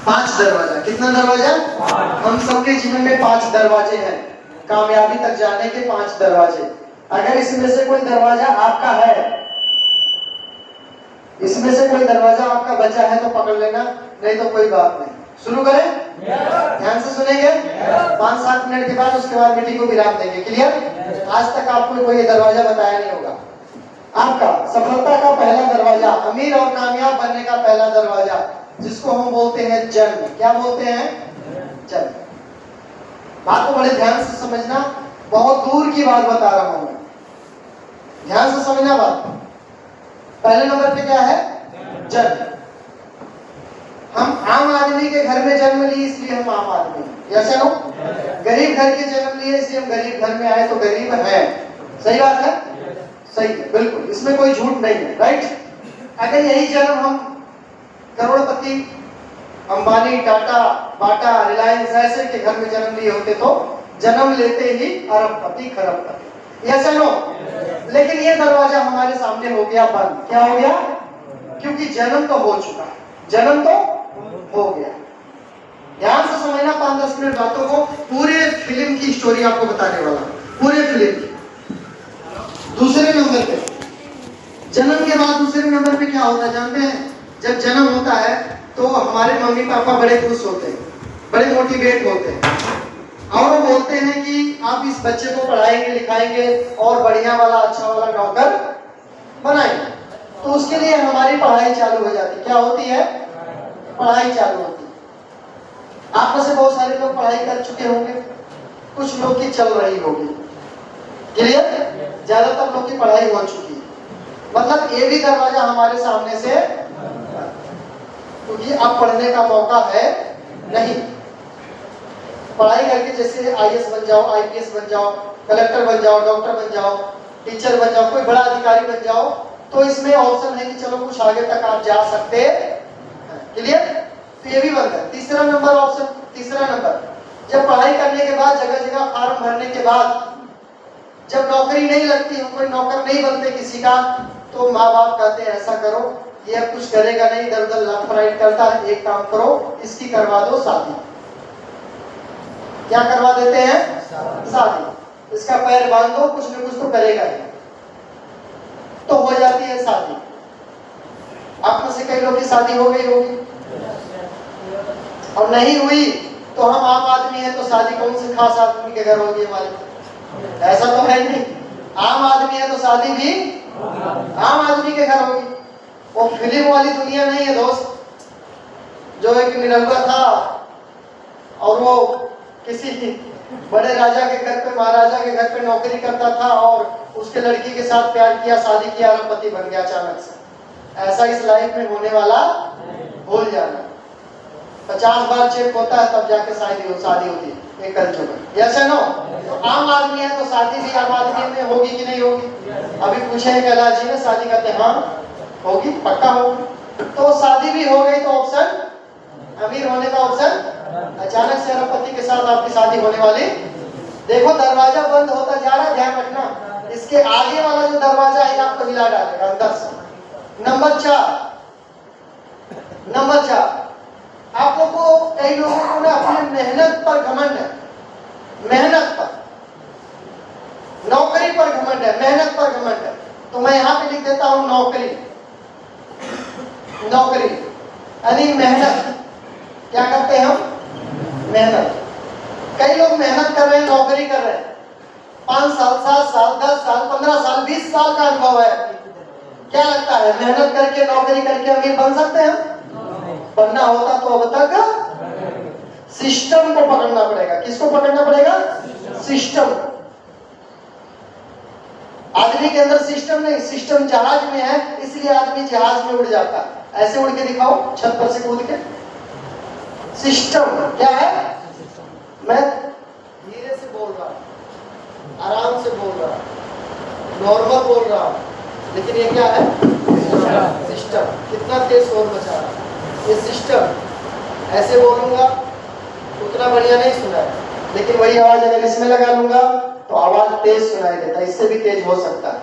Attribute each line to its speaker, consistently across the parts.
Speaker 1: 5 दरवाजा। कितना दरवाजा? हम सबके जीवन में 5 दरवाजे हैं, कामयाबी तक जाने के 5 दरवाजे। अगर इसमें से कोई दरवाजा आपका है, इसमें से कोई दरवाजा आपका बचा है तो पकड़ लेना, नहीं तो कोई बात नहीं। शुरू करें? ध्यान से सुनेंगे। 5-7 मिनट के बाद उसके बाद मीटिंग को विराम देंगे। क्लियर? आज तक आपको कोई दरवाजा बताया नहीं होगा। आपका सफलता का पहला दरवाजा, अमीर और कामयाब बनने का पहला दरवाजा, जिसको हम बोलते हैं जन्म। क्या बोलते हैं? जन्म। बात को बड़े ध्यान से समझना, बहुत दूर की बात बता रहा हूं मैं, ध्यान से समझना बात। पहले नंबर पे क्या है? जन्म। हम आम आदमी के घर में जन्म लिए इसलिए हम आम आदमी हैं, ऐसा हो? गरीब घर के जन्म लिए इसलिए हम गरीब घर में आए तो गरीब हैं। सही बात है? सही है, बिल्कुल, इसमें कोई झूठ नहीं है। राइट? अगर यही जन्म हम करोड़पति अंबानी, टाटा, बाटा, रिलायंस ऐसे के घर में जन्म लिए होते तो जन्म लेते ही अरबपति, खरबपति। ऐसा नो? लेकिन ये दरवाजा हमारे सामने हो गया बंद। क्या हो गया? क्योंकि जन्म तो हो चुका है, जन्म तो हो गया। ध्यान से समझना 5-10 मिनट बातों को, पूरे फिल्म की स्टोरी आपको बताने वाला, पूरे फिल्म की। दूसरे नंबर पे जन्म के बाद दूसरे नंबर पे क्या होता है जानते हैं? जब जन्म होता है तो हमारे मम्मी पापा बड़े खुश होते हैं, बड़े मोटिवेट होते हैं, और वो बोलते हैं कि आप इस बच्चे को पढ़ाएंगे लिखाएंगे और बढ़िया वाला अच्छा वाला नौकर बनाएंगे। तो उसके लिए हमारी पढ़ाई चालू हो जाती है। क्या होती है? पढ़ाई चालू होती है। आप में से बहुत सारे लोग पढ़ाई कर चुके होंगे, कुछ लोग की चल रही होगी। क्लियर? ज्यादातर लोग की पढ़ाई हो चुकी है, मतलब ये भी दरवाजा हमारे सामने से, क्योंकि अब पढ़ने का मौका है नहीं। पढ़ाई करके जैसे आईएएस बन जाओ, आईपीएस बन जाओ, कलेक्टर बन जाओ, डॉक्टर बन जाओ, टीचर बन जाओ, कोई बड़ा अधिकारी बन जाओ, तो इसमें ऑप्शन है कि चलो कुछ आगे तक आप जा सकते हैं। क्लियर? तो ये भी बंद है। तीसरा नंबर ऑप्शन, तीसरा नंबर, जब पढ़ाई करने के बाद जगह जगह फॉर्म भरने के बाद जब नौकरी नहीं लगती, हम कोई नौकर नहीं बनते किसी का, तो माँ बाप कहते हैं ऐसा करो, ये कुछ करेगा नहीं, इधर उधर लेफ्ट राइट करता है, एक काम करो, इसकी करवा दो शादी। क्या करवा देते हैं? शादी। इसका पैर बांध दो, कुछ न कुछ तो करेगा ही। तो हो जाती है शादी। आप में से कई लोग की शादी हो गई होगी, और नहीं हुई तो हम आम आदमी हैं, तो शादी कौन से खास आदमी के घर होगी हमारी? ऐसा तो है नहीं। आम आदमी है तो शादी भी आम आदमी के घर होगी। वो फिल्म वाली दुनिया नहीं है दोस्त, जो एक निरहुआ था और वो किसी बड़े राजा के घर पे, महाराजा के घर पे नौकरी करता था और उसके लड़की के साथ प्यार किया, शादी किया, अरबपति बन गया अचानक से। ऐसा इस लाइफ में होने वाला भूल जाना। 50 बार चेक होता है तब जाके शादी होती है। एक कल्चर यस है नो? तो आम आदमी है तो शादी भी आम आदमी में होगी कि नहीं होगी? अभी पूछे कैलाश जी ने, शादी करते हाँ होगी, पक्का होगी। तो शादी भी हो गई तो ऑप्शन अमीर होने का ऑप्शन, अचानक से अरबपति के साथ आपकी शादी होने वाली। देखो दरवाजा बंद होता जा रहा है, ध्यान रखना। इसके आगे वाला जो दरवाजा है आपको हिला डालेगा अंदर से। नंबर 4, आप लोग को, कई लोगों को ना अपनी मेहनत पर घमंड है, मेहनत पर, नौकरी पर घमंड है, मेहनत पर घमंड है। तो मैं यहाँ पे लिख देता हूँ नौकरी, नौकरी यानी मेहनत। क्या करते हैं हम? मेहनत। कई लोग मेहनत कर रहे हैं, नौकरी कर रहे हैं, 5 साल, 7 साल, 10 साल, 15 साल, 20 साल का अनुभव है। क्या लगता है मेहनत करके, नौकरी करके अमीर बन सकते हैं? बनना होता तो अब तक सिस्टम को पकड़ना पड़ेगा। किसको पकड़ना पड़ेगा? सिस्टम। आदमी के अंदर सिस्टम नहीं, सिस्टम जहाज में है, इसलिए आदमी जहाज में उड़ जाता है। ऐसे उड़ के दिखाओ, छत पर से कूद के। सिस्टम क्या है? मैं धीरे से बोल रहा हूं, आराम से बोल रहा हूं, नॉर्मल बोल रहा हूं, लेकिन ये क्या है? सिस्टम। कितना तेज शोर मचा रहा है ये सिस्टम। ऐसे बोलूंगा उतना बढ़िया नहीं सुना है, लेकिन वही आवाज अगर इसमें लगा लूंगा तो आवाज तेज सुनाई देता है, इससे भी तेज हो सकता है।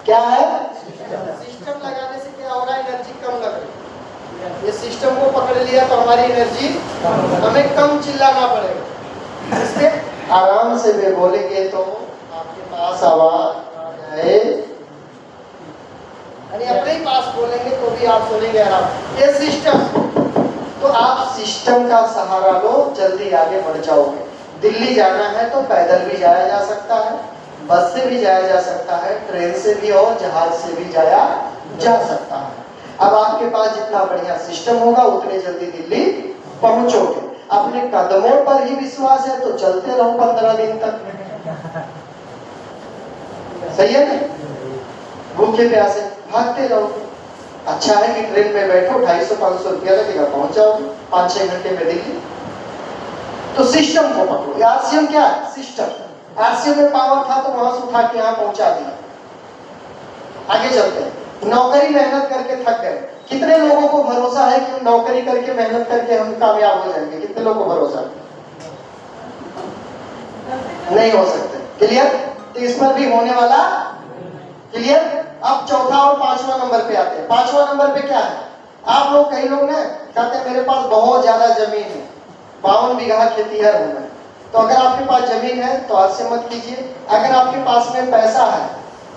Speaker 1: क्या है? सिस्टम लगाने से क्या हो रहा है? एनर्जी कम लग रही है। ये सिस्टम को पकड़ लिया तो हमारी एनर्जी हमें कम चिल्लाना पड़ेगा। इसमें आराम से वे बोलेंगे तो आपके पास आवाज आ जाए, यानी अपने ही पास बोलेंगे तो भी आप सुनेंगे आराम। ये सिस्टम, तो आप सिस्टम का सहारा लो, जल्दी आगे बढ़ जाओगे। दिल्ली जाना है तो पैदल भी जाया जा सकता है, बस से भी जाया जा सकता है, ट्रेन से भी और जहाज से भी जाया जा सकता है। अब आपके पास जितना बढ़िया सिस्टम होगा उतने जल्दी दिल्ली पहुंचोगे। अपने कदमों पर ही विश्वास है तो चलते रहो 15 दिन तक, सही है ना? भूखे प्यासे भागते रहो। अच्छा है कि ट्रेन में बैठो, 250-500 रुपया लगेगा, पहुंच जाओगे 5-6 घंटे में दिल्ली। तो सिस्टम को पकड़ो। आरसीएम क्या है? सिस्टम। आरसीएम में पावर था तो वहां से उठा के यहाँ पहुंचा दिया। आगे चलते हैं। नौकरी मेहनत करके थक गए। कितने लोगों को भरोसा है कि नौकरी करके मेहनत करके हम कामयाब हो जाएंगे? कितने लोगों को भरोसा है? नहीं हो सकते। क्लियर? तो इस पर भी होने वाला क्लियर। अब चौथा और 5वां नंबर पे आते हैं। 5वां नंबर पे क्या है? आप लोग, कई लोग ना कहते हैं मेरे पास बहुत ज्यादा जमीन है, 52 बीघा खेतीहर हूं मैं। तो अगर आपके पास जमीन है तो आज से मत कीजिए। अगर आपके पास में पैसा है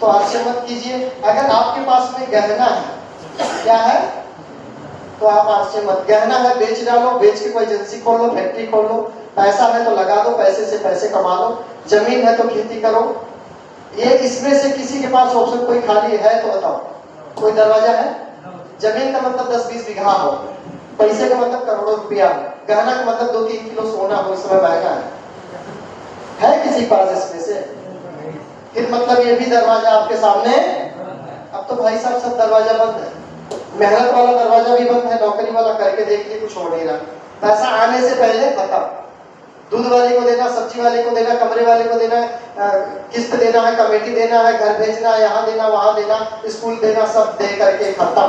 Speaker 1: तो आज से मत कीजिए। अगर आपके पास में गहना है, क्या है, तो आप आज से मत। गहना है बेच डालो, बेच के कोई एजेंसी खोल लो, फैक्ट्री खोल लो। पैसा है तो लगा दो, पैसे से पैसे कमा लो। जमीन है तो खेती करो। ये इसमें से किसी के पास ऑप्शन कोई खाली है तो बताओ, कोई दरवाजा है? जमीन का मतलब 10-20 बीघा हो, पैसे का मतलब करोड़ों रुपया, गहना का मतलब 2-3 किलो सोना हो, इस समय महंगा है किसी के पास इसमें से? फिर मतलब ये भी दरवाजा आपके सामने। अब तो भाई साहब सब दरवाजा बंद है। मेहनत वाला दरवाजा भी बंद है, नौकरी वाला करके देखिए कुछ हो नहीं रहा। पैसा आने से पहले खत्म। दूध वाले को देना, सब्जी वाले को देना, कमरे वाले को देना, किस्त देना है, कमेटी देना है, घर भेजना है, यहाँ देना, वहां देना, स्कूल देना, सब दे करके खत्म।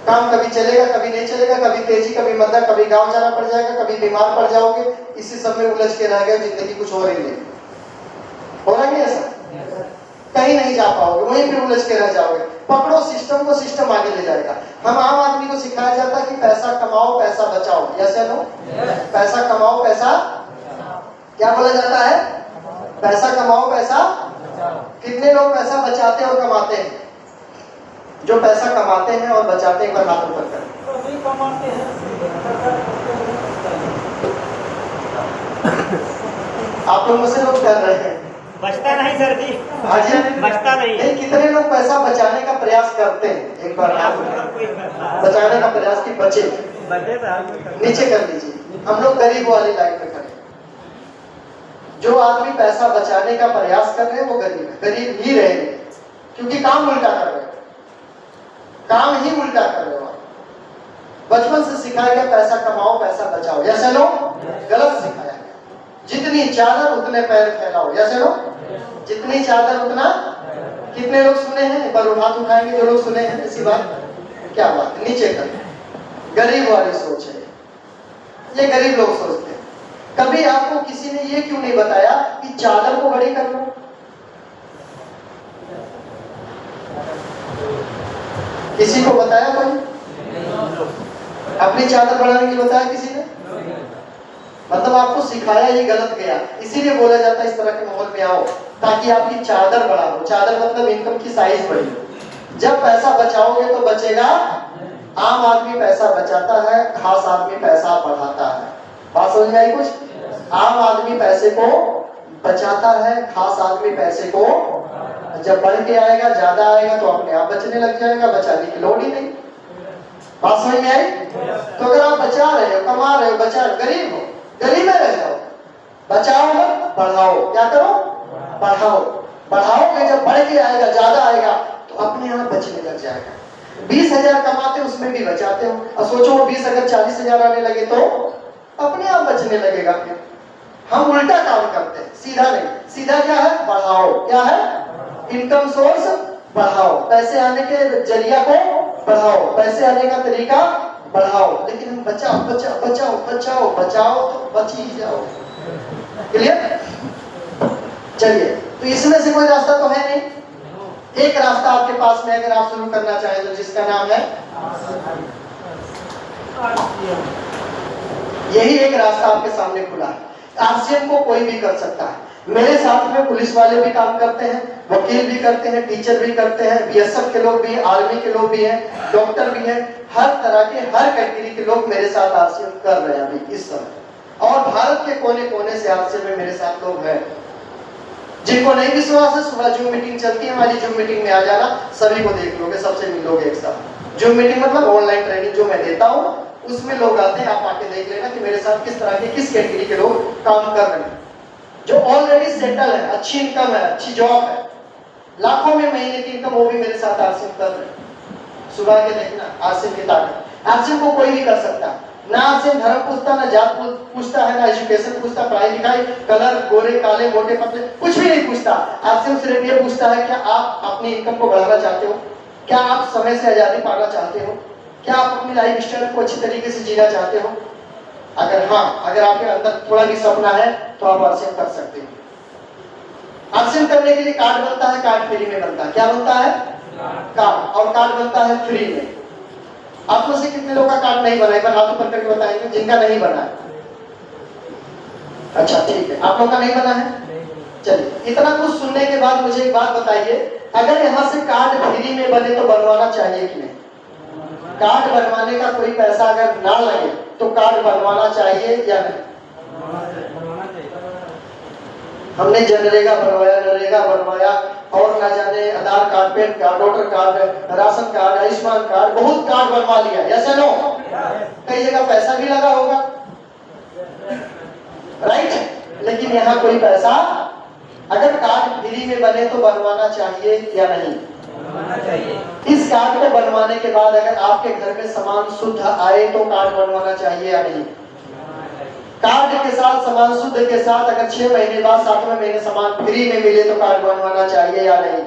Speaker 1: काम कभी चलेगा कभी नहीं चलेगा, कभी तेजी कभी मंदा, कभी गांव जाना पड़ जाएगा, कभी बीमार पड़ जाओगे, इसी सब में उलझ के रह गए, जिंदगी कुछ हो रही नहीं। हो रहा नहीं ऐसा? कहीं नहीं जा पाओगे, वहीं पे उलझ के रह जाओगे। पकड़ो सिस्टम को, सिस्टम आगे ले जाएगा। हम आम आदमी को सिखाया जाता है कि पैसा कमाओ पैसा बचाओ, यस या नो? पैसा कमाओ पैसा, क्या बोला जाता है? पैसा कमाओ पैसा। कितने लोग पैसा बचाते और कमाते हैं? जो पैसा कमाते हैं और बचाते हैं, हाथ ऊपर करें। आप लोगों से लोग कर रहे हैं,
Speaker 2: बचता नहीं सर जी।
Speaker 1: हाँ जी,
Speaker 2: बचता नहीं।
Speaker 1: कितने लोग पैसा बचाने का प्रयास करते हैं? एक बार बचाने का प्रयास की बचे नीचे कर लीजिए। हम लोग गरीब वाली लाइन में खड़े। जो आदमी पैसा बचाने का प्रयास कर रहे हैं वो गरीब है, गरीब ही रहेंगे, क्योंकि काम उल्टा कर रहे हैं, काम ही उल्टा कर रहे हो। बचपन से सिखाया गया पैसा कमाओ पैसा बचाओ, ऐसे लो, गलत सिखाया गया। जितनी चादर उतने पैर फैलाओ, ऐसे लो, जितनी चादर उतना। कितने लोग सुने हैं? एक बार हाथ उठाएंगे जो लोग सुने हैं ऐसी बात। क्या बात, नीचे कर। गरीब वाली सोच है ये, गरीब लोग सोचते हैं। कभी आपको किसी ने ये क्यों नहीं बताया कि चादर को बड़ी कर लो? किसी को बताया कोई? अपनी चादर बढ़ाने के लिए बताया किसी ने? मतलब आपको सिखाया ये गलत गया। इसीलिए बोला जाता है इस तरह के माहौल में आओ ताकि आपकी चादर बढ़ा हो। चादर मतलब इनकम की साइज बढ़ी हो। जब पैसा बचाओगे तो बचेगा। आम आदमी पैसा बचाता है, खास आदमी पैसा बढ़ाता है। बात समझ में आई कुछ? आम आदमी पैसे को बचाता है, खास आदमी पैसे को जब बढ़ के आएगा, ज्यादा आएगा तो अपने आप बचने लग जाएगा, बचाने की लोड़ ही नहीं। बात समझ में आई? तो अगर आप बचा रहे हो, कमा रहे हो, बचा, गरीब हो, गरीब में रह जाओ। बचाओ मत, बढ़ाओ। क्या करो? बढ़ाओ। बढ़ाओगे, जब बढ़ के आएगा, ज्यादा आएगा तो अपने आप बचने लग जाएगा। 20,000 कमाते उसमें भी बचाते हो, और सोचो वो 20 अगर 40,000 आने लगे तो अपने आप बचने लगेगा। फिर हम उल्टा काम करते हैं, सीधा नहीं। सीधा क्या है? बढ़ाओ। क्या है? इनकम सोर्स बढ़ाओ, पैसे आने के जरिया को बढ़ाओ, पैसे आने का तरीका बढ़ाओ। लेकिन हम बचाओ बचाओ बचाओ बचाओ बचाओ तो बच ही जाओ। क्लियर? चलिए, तो इसमें से कोई रास्ता तो है नहीं। एक रास्ता आपके पास में अगर आप शुरू करना चाहें तो, जिसका नाम है यही एक रास्ता आपके सामने खुला है। आरसीएम को कोई भी कर सकता है। मेरे साथ में पुलिस वाले भी काम करते हैं, वकील भी करते हैं, टीचर भी करते हैं, बीएसएफ के लोग भी हैं, आर्मी के लोग भी हैं, डॉक्टर भी हैं, हर तरह के हर कैटेगरी के लोग मेरे साथ आरसीएम कर रहे हैं अभी इस समय। और भारत के कोने कोने से आरसीएम में मेरे साथ लोग हैं। जिनको नहीं विश्वास है, सुबह जूम मीटिंग चलती है, हमारी जूम मीटिंग में आ जाना, सभी को देख लोगे, सबसे मिलोगे एक साथ। जूम मीटिंग मतलब ऑनलाइन ट्रेनिंग जो मैं देता हूँ, उसमें लोग आते हैं, आप आके देख लेना कि मेरे साथ किस तरह के किस कैटेगरी के लोग काम कर रहे हैं। जो ऑलरेडी सेटल है, अच्छी इनकम है, अच्छी जॉब है, लाखों में महीने की इनकम, वो भी मेरे साथ आरसीएम कर रहे हैं। सुबह के देखना आरसीएम की ताकत। आरसीएम को कोई भी कर सकता है। ना आरसीएम धर्म पूछता, ना जात पूछता है, ना एजुकेशन पूछता, पढ़ाई लिखाई, कलर, गोरे काले मोटे पतले, कुछ भी नहीं पूछता। आरसीएम सिर्फ ये पूछता है क्या आप अपनी इनकम को बढ़ाना चाहते हो, क्या आप समय से आजादी पाना चाहते हो, क्या आप अपनी लाइफ स्टाइल को अच्छी तरीके से जीना चाहते हो। अगर हाँ, अगर आपके अंदर थोड़ा भी सपना है तो आप आरसीएम कर सकते हो। आरसीएम करने के लिए कार्ड बनता है, कार्ड फ्री में बनता है। क्या बनता है? कार्ड। और कार्ड बनता है फ्री में। आप में से कितने लोगों का कार्ड नहीं बना है? एक बार हाथ ऊपर करके बताएंगे जिनका नहीं बना है। अच्छा ठीक है, आप लोगों का नहीं बना है। चलिए, इतना कुछ सुनने के बाद मुझे एक बात बताइए, अगर यहाँ से कार्ड फ्री में बने तो बनवाना चाहिए कि नहीं? कार्ड बनवाने का कोई पैसा अगर ना लगे तो कार्ड बनवाना चाहिए या नहीं? हमने जनरेगा बनवाया, नरेगा बनवाया, और ना जाने Aadhaar card, PAN card, voter card, ration card, Ayushman card, बहुत कार्ड बनवा लिया। ऐसा नो, कई जगह पैसा भी लगा होगा, राइट? लेकिन यहाँ कोई पैसा, अगर कार्ड फ्री में बने तो बनवाना चाहिए या नहीं? इस कार्ड को बनवाने के बाद अगर आपके घर में सामान शुद्ध आए तो कार्ड बनवाना चाहिए या नहीं? कार्ड के साथ, सामान शुद्ध के साथ अगर 6 महीने बाद 7वें महीने सामान फ्री में मिले तो कार्ड बनवाना चाहिए या नहीं?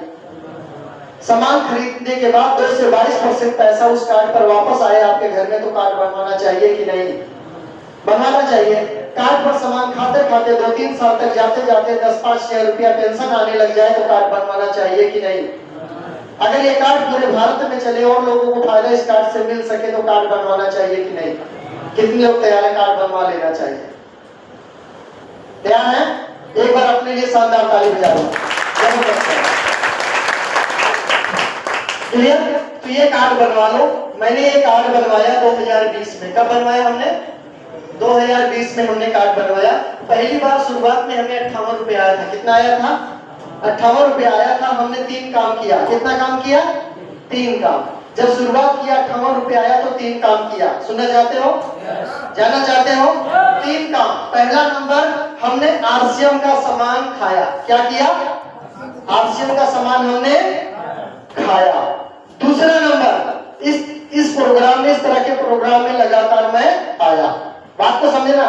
Speaker 1: सामान खरीदने के बाद 10 से 22% पैसा उस कार्ड पर वापस आए आपके घर में तो कार्ड बनवाना चाहिए कि नहीं? बनवाना चाहिए। कार्ड पर सामान खाते खाते 2-3 साल तक जाते जाते 10-5,000 रुपया पेंशन आने लग जाए तो कार्ड बनवाना चाहिए कि नहीं? अगर ये कार्ड पूरे भारत में चले और लोगों को फायदा इस कार्ड से मिल सके तो कार्ड बनवाना चाहिए कि नहीं? कितने लोग तैयार है कार्ड बनवा लेना चाहिए? तैयार है? एक बार अपने लिए शानदार ताली बजा दो। क्लियर? तो ये कार्ड बनवा लो। मैंने ये कार्ड बनवाया 2020 में। कब बनवाया हमने? 2020 में हमने कार्ड बनवाया। पहली बार शुरुआत में हमें 58 रुपए आया था। कितना आया था? 58 रुपए आया था। हमने 3 काम किया। कितना काम किया? 3 काम। जब शुरुआत किया 58 रुपए आया तो 3 काम किया। सुनना चाहते हो? जानना चाहते हो? 3 काम। पहला नंबर, हमने आरसीएम का सामान खाया। क्या किया? आरसीएम का सामान हमने खाया। दूसरा नंबर, इस प्रोग्राम में, इस तरह के प्रोग्राम में लगातार मैं आया। बात को समझे ना?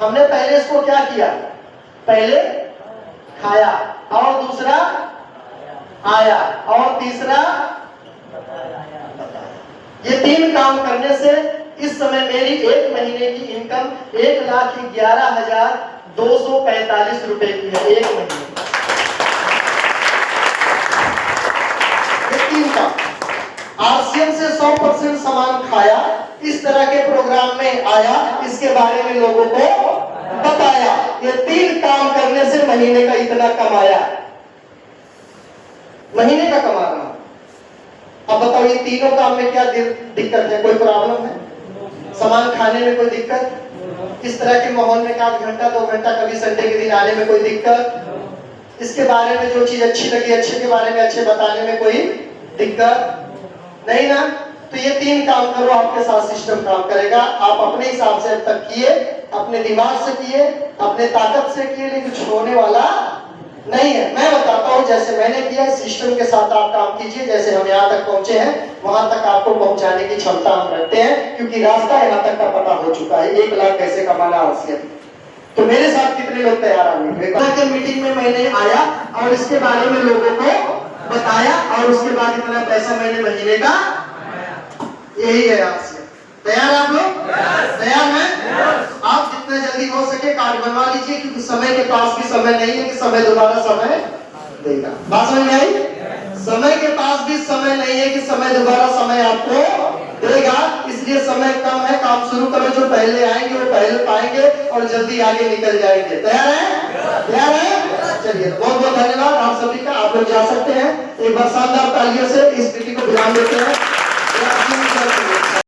Speaker 1: हमने पहले इसको क्या किया? पहले खाया, और दूसरा आया, और तीसरा ये 3 काम करने से इस समय मेरी 1 महीने की इनकम 1,11,245 रुपए की है। 1 महीने। ये 3 काम। आरसीएम से 100% सामान खाया, इस तरह के प्रोग्राम में आया, इसके बारे में लोगों को बताया। ये 3 काम करने से महीने का इतना कमाया। महीने का कमा रहा हूं। अब बताओ ये तीनों काम में क्या दिक्कत है? कोई प्रॉब्लम है? सामान खाने में कोई दिक्कत? इस तरह के माहौल में 1 घंटा 2 घंटा कभी संडे के दिन आने में कोई दिक्कत? इसके बारे में जो चीज अच्छी लगी, अच्छे के बारे में अच्छे बताने में कोई दिक्कत नहीं ना? तो ये 3 काम करो, आपके साथ सिस्टम काम करेगा। आप अपने हिसाब से अब तक किए, अपने दिमाग से किए, अपने ताकत से किए, लेकिन कुछ होने वाला नहीं है। मैं बताता हूँ जैसे मैंने किया, सिस्टम के साथ आप काम कीजिए। जैसे हम यहाँ तक पहुंचे हैं, वहां तक आपको पहुंचाने की क्षमता हम रखते हैं, क्योंकि रास्ता यहाँ तक का पता हो चुका है। 1 लाख कैसे कमाना आरसीएम। तो मेरे साथ कितने लोग तैयार आएंगे? मीटिंग में मैंने आया और इसके बारे में लोगों को बताया, और उसके बाद इतना पैसा मैंने महीने का, यही है आरसीएम। तैयार आप लोग? तैयार हैं? आप जितना जल्दी हो सके कार्ड बनवा लीजिए, क्योंकि समय के पास भी समय नहीं है कि समय दोबारा समय देगा। बात समझ में आई? समय के पास भी समय नहीं है कि समय दोबारा समय आपको देगा। इस इसलिए समय कम है, काम शुरू करो। जो पहले आएंगे वो पहले पाएंगे और जल्दी आगे निकल जाएंगे। तैयार है? तैयार है? चलिए, बहुत बहुत धन्यवाद आप सभी का। आप लोग जा सकते हैं। एक बार शानदार तालियों से इस मीटिंग को विराम देते हैं।